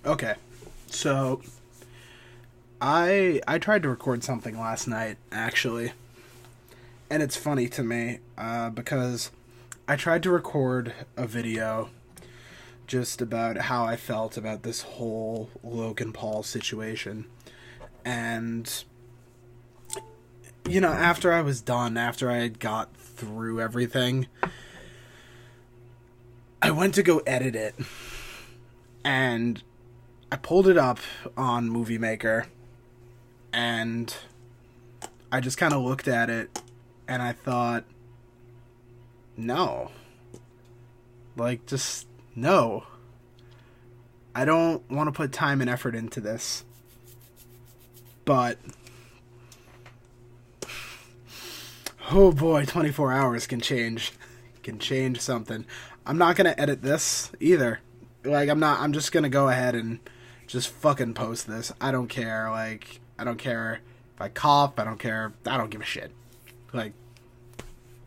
Okay, so I tried to record something last night actually, and it's funny to me because I tried to record a video just about how I felt about this whole Logan Paul situation, and after I was done, after I had got through everything, I went to go edit it, and I pulled it up on Movie Maker, and I just kind of looked at it, and I thought, no. Like, just, no. I don't want to put time and effort into this. But, oh boy, 24 hours can change. Can change something. I'm not going to edit this, either. Like, I'm just going to go ahead and just fucking post this. I don't care. Like, I don't care if I cough. I don't care. I don't give a shit. Like,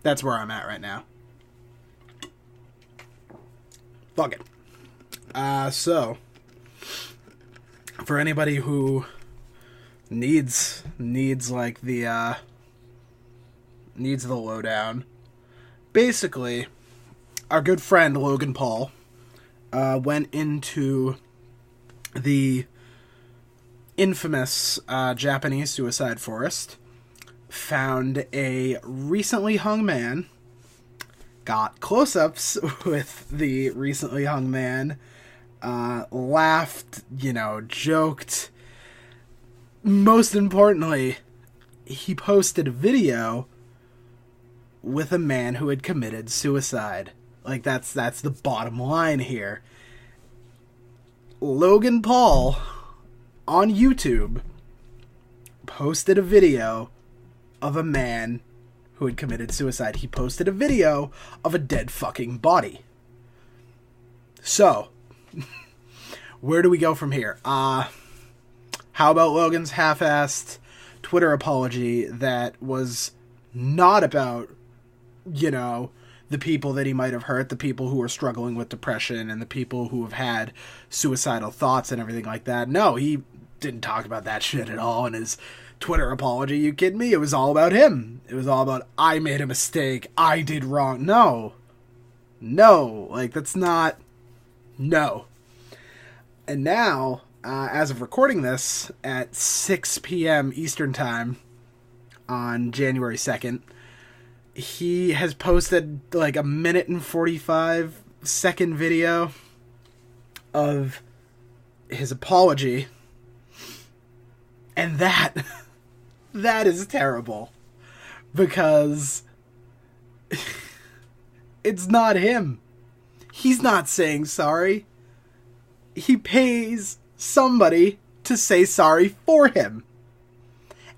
that's where I'm at right now. Fuck it. So, for anybody who needs like the needs the lowdown, basically, our good friend Logan Paul went into the infamous Japanese suicide forest, found a recently hung man, got close-ups with the recently hung man, laughed, joked. Most importantly, he posted a video with a man who had committed suicide. Like, that's the bottom line here. Logan Paul, on YouTube, posted a video of a man who had committed suicide. He posted a video of a dead fucking body. So, where do we go from here? How about Logan's half-assed Twitter apology that was not about, the people that he might have hurt, the people who are struggling with depression, and the people who have had suicidal thoughts and everything like that? No, he didn't talk about that shit at all in his Twitter apology. You kidding me? It was all about him. It was all about, I made a mistake, I did wrong. No, like, that's not, no. And now, as of recording this at 6 p.m. Eastern Time on January 2nd, he has posted like a minute and 45-second video of his apology, and that is terrible, because it's not him. He's not saying sorry. He pays somebody to say sorry for him,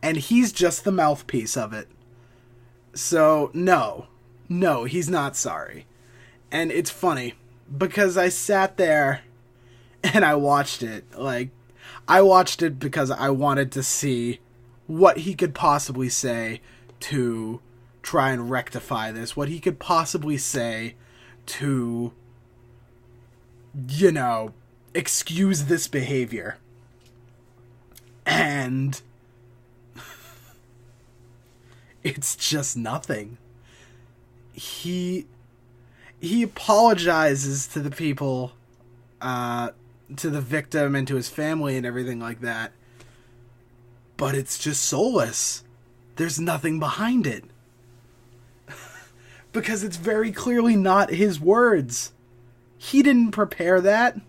and he's just the mouthpiece of it. So, no, he's not sorry. And it's funny, because I sat there and I watched it. Like, I watched it because I wanted to see what he could possibly say to try and rectify this. What he could possibly say to, excuse this behavior. And it's just nothing. He apologizes to the people, to the victim and to his family and everything like that, but it's just soulless. There's nothing behind it. Because it's very clearly not his words. He didn't prepare that.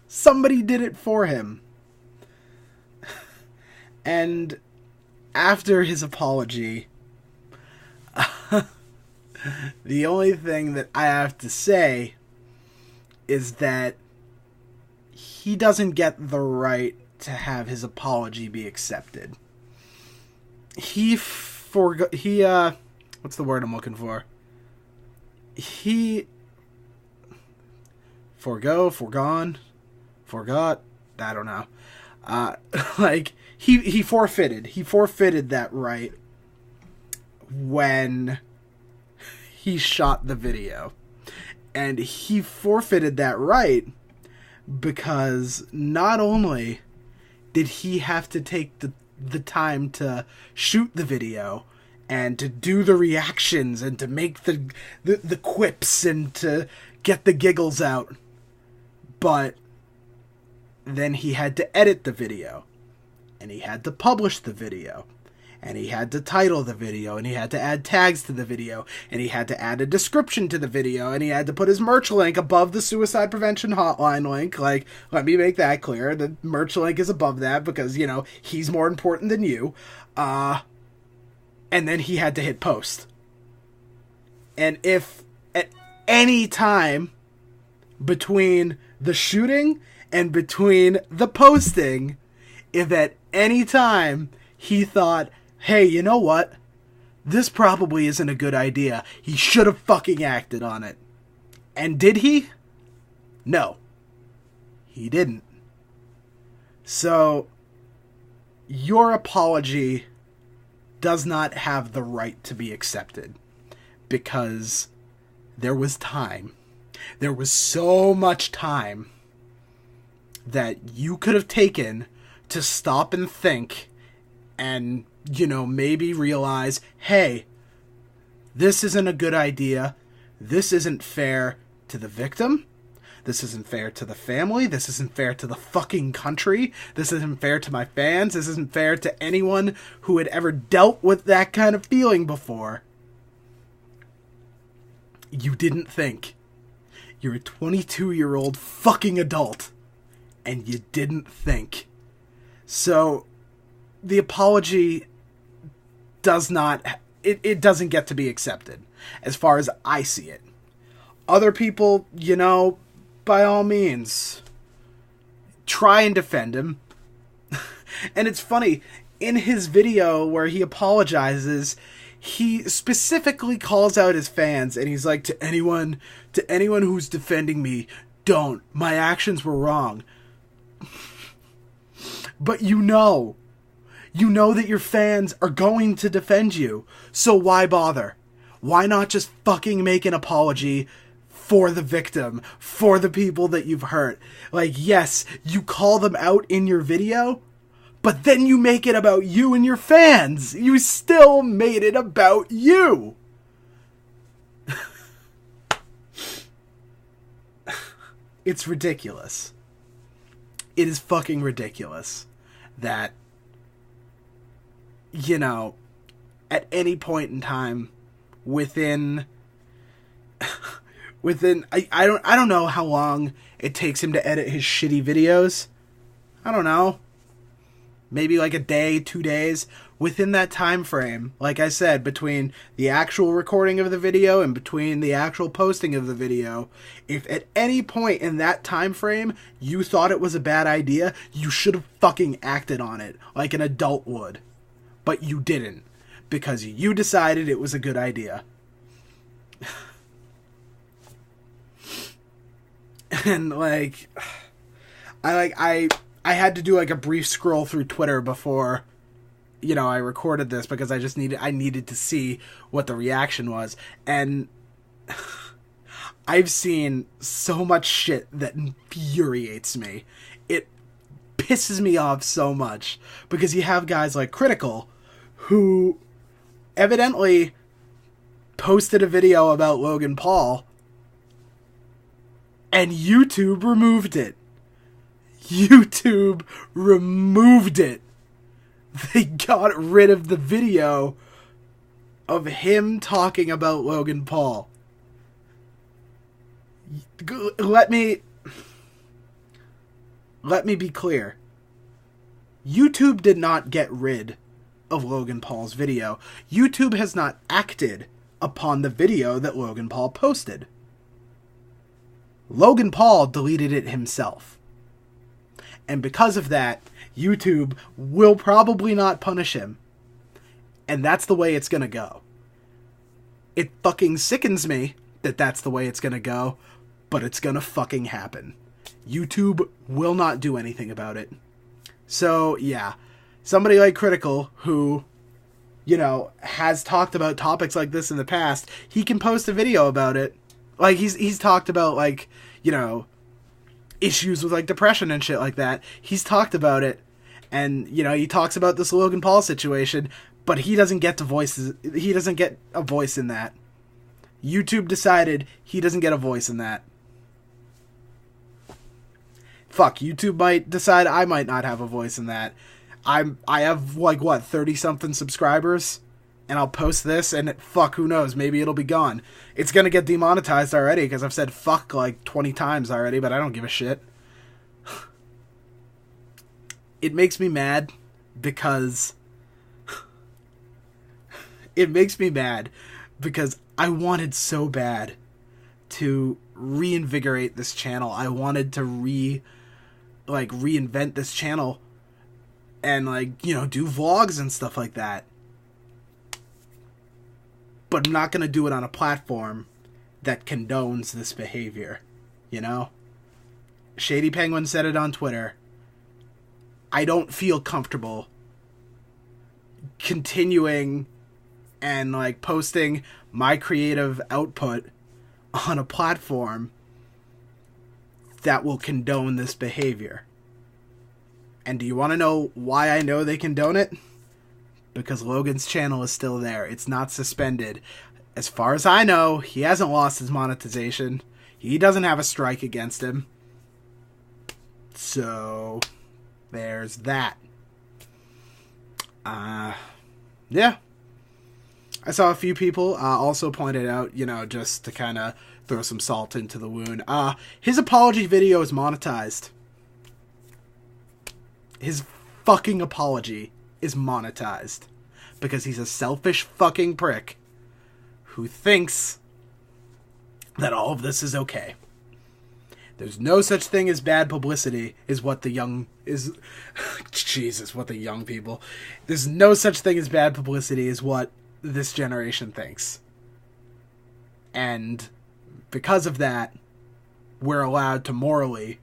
Somebody did it for him. And after his apology, the only thing that I have to say is that he doesn't get the right to have his apology be accepted. What's the word I'm looking for? He forgot, I don't know. He forfeited that right when he shot the video. And he forfeited that right because not only did he have to take the time to shoot the video and to do the reactions and to make the quips and to get the giggles out, but then he had to edit the video, and he had to publish the video, and he had to title the video, and he had to add tags to the video, and he had to add a description to the video, and he had to put his merch link above the suicide prevention hotline link. Like, let me make that clear. The merch link is above that because, you know, he's more important than you. And then he had to hit post. And if at any time between the shooting and between the posting, if at any time he thought, hey, you know what? This probably isn't a good idea. He should have fucking acted on it. And did he? No. He didn't. So, your apology does not have the right to be accepted. Because there was time. There was so much time that you could have taken to stop and think and, you know, maybe realize, hey, this isn't a good idea. This isn't fair to the victim. This isn't fair to the family. This isn't fair to the fucking country. This isn't fair to my fans. This isn't fair to anyone who had ever dealt with that kind of feeling before. You didn't think. You're a 22-year-old fucking adult. And you didn't think. So, the apology does not... It doesn't get to be accepted, as far as I see it. Other people, you know, by all means, try and defend him. And it's funny, in his video where he apologizes, he specifically calls out his fans, and he's like, to anyone who's defending me, don't. My actions were wrong. But you know that your fans are going to defend you, so why bother? Why not just fucking make an apology for the victim, for the people that you've hurt? Like, yes, you call them out in your video, but then you make it about you and your fans. You still made it about you. It's ridiculous. It is fucking ridiculous that, you know, at any point in time within I don't know how long it takes him to edit his shitty videos. I don't know. Maybe like a day, 2 days. Within that time frame, like I said, between the actual recording of the video and between the actual posting of the video, if at any point in that time frame you thought it was a bad idea, you should have fucking acted on it like an adult would. But you didn't, because you decided it was a good idea. And I had to do like a brief scroll through Twitter before, you know, I recorded this, because I needed to see what the reaction was. And I've seen so much shit that infuriates me. It pisses me off so much, because you have guys like Critical who evidently posted a video about Logan Paul and YouTube removed it. YouTube removed it. They got rid of the video of him talking about Logan Paul. Let me be clear. YouTube did not get rid of Logan Paul's video. YouTube has not acted upon the video that Logan Paul posted. Logan Paul deleted it himself. And because of that, YouTube will probably not punish him. And that's the way it's gonna go. It fucking sickens me that that's the way it's gonna go, but it's gonna fucking happen. YouTube will not do anything about it. So, yeah. Somebody like Critical, who, you know, has talked about topics like this in the past, he can post a video about it. Like, he's talked about, like, you know, issues with like depression and shit like that. He's talked about it, and you know, he talks about this Logan Paul situation, but he doesn't get a voice in that. YouTube decided he doesn't get a voice in that. Fuck, YouTube might decide I might not have a voice in that. I have like what, 30 something subscribers, and I'll post this, and fuck, who knows, maybe it'll be gone. It's gonna get demonetized already because I've said fuck like 20 times already, but I don't give a shit. It makes me mad because I wanted so bad to reinvigorate this channel. I wanted to reinvent this channel and like, you know, do vlogs and stuff like that. But I'm not going to do it on a platform that condones this behavior, you know? Shady Penguin said it on Twitter. I don't feel comfortable continuing and like posting my creative output on a platform that will condone this behavior. And do you want to know why I know they condone it? Because Logan's channel is still there. It's not suspended. As far as I know, he hasn't lost his monetization. He doesn't have a strike against him. So, there's that. Yeah. I saw a few people also pointed out, you know, just to kind of throw some salt into the wound. His apology video is monetized. His fucking apology is monetized. Because he's a selfish fucking prick who thinks that all of this is okay. There's no such thing as bad publicity, is what the young is. Jesus, what the young people. There's no such thing as bad publicity, is what this generation thinks. And because of that, we're allowed to morally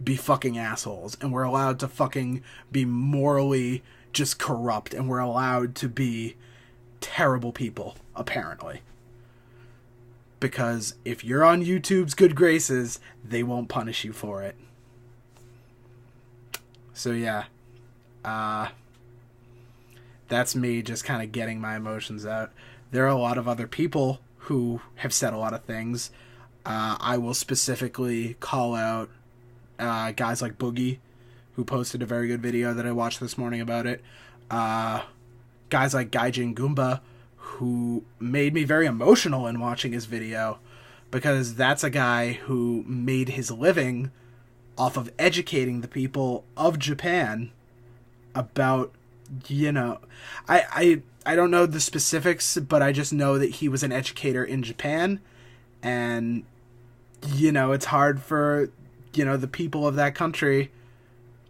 be fucking assholes, and we're allowed to fucking be morally just corrupt, and we're allowed to be terrible people, apparently. Because if you're on YouTube's good graces, they won't punish you for it. So yeah, that's me just kind of getting my emotions out. There are a lot of other people who have said a lot of things. I will specifically call out guys like Boogie, who posted a very good video that I watched this morning about it. Guys like Gaijin Goomba, who made me very emotional in watching his video, because that's a guy who made his living off of educating the people of Japan about, you know, I don't know the specifics, but I just know that he was an educator in Japan, and, you know, it's hard for, you know, the people of that country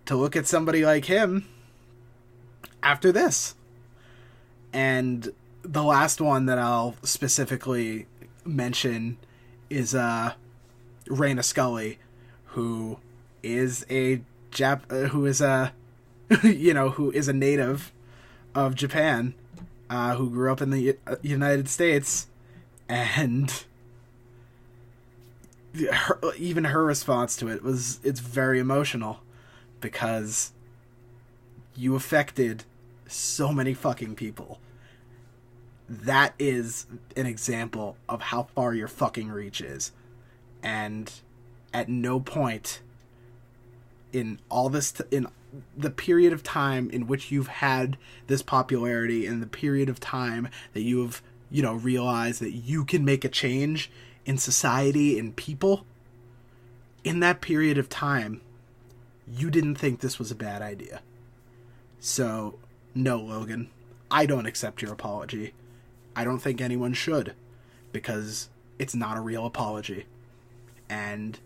to look at somebody like him after this. And the last one that I'll specifically mention is Raina Scully, who is a who is a native of Japan, who grew up in the United States, and even her response to it it's very emotional, because you affected so many fucking people. That is an example of how far your fucking reach is. And at no point in all this, in the period of time in which you've had this popularity, and the period of time that you have, you know, realized that you can make a change in society and people, in that period of time, you didn't think this was a bad idea. So, no, Logan, I don't accept your apology. I don't think anyone should, because it's not a real apology. And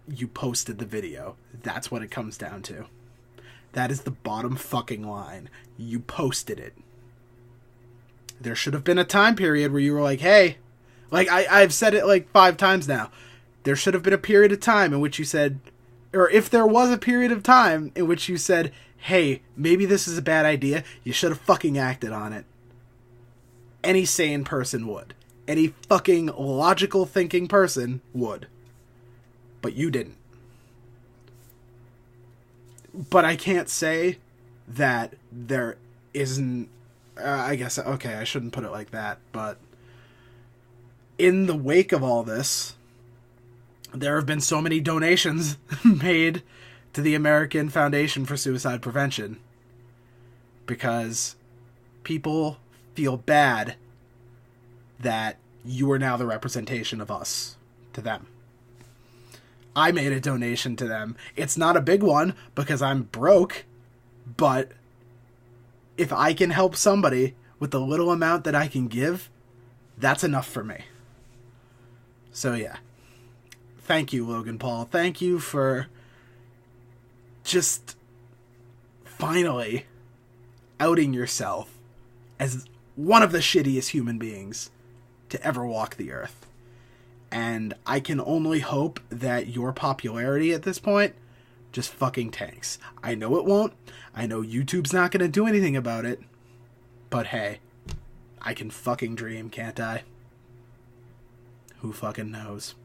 you posted the video. That's what it comes down to. That is the bottom fucking line. You posted it. There should have been a time period where you were like, hey, like I've said it like 5 times now. There should have been a period of time in which you said, or if there was a period of time in which you said, hey, maybe this is a bad idea, you should have fucking acted on it. Any sane person would. Any fucking logical thinking person would. but you didn't. But I can't say that there isn't... I guess, okay, I shouldn't put it like that, but in the wake of all this, there have been so many donations made to the American Foundation for Suicide Prevention because people feel bad that you are now the representation of us to them. I made a donation to them. It's not a big one because I'm broke, but if I can help somebody with the little amount that I can give, that's enough for me. So yeah. Thank you, Logan Paul. Thank you for just finally outing yourself as one of the shittiest human beings to ever walk the earth. And I can only hope that your popularity at this point just fucking tanks. I know it won't. I know YouTube's not going to do anything about it. But hey, I can fucking dream, can't I? Who fucking knows?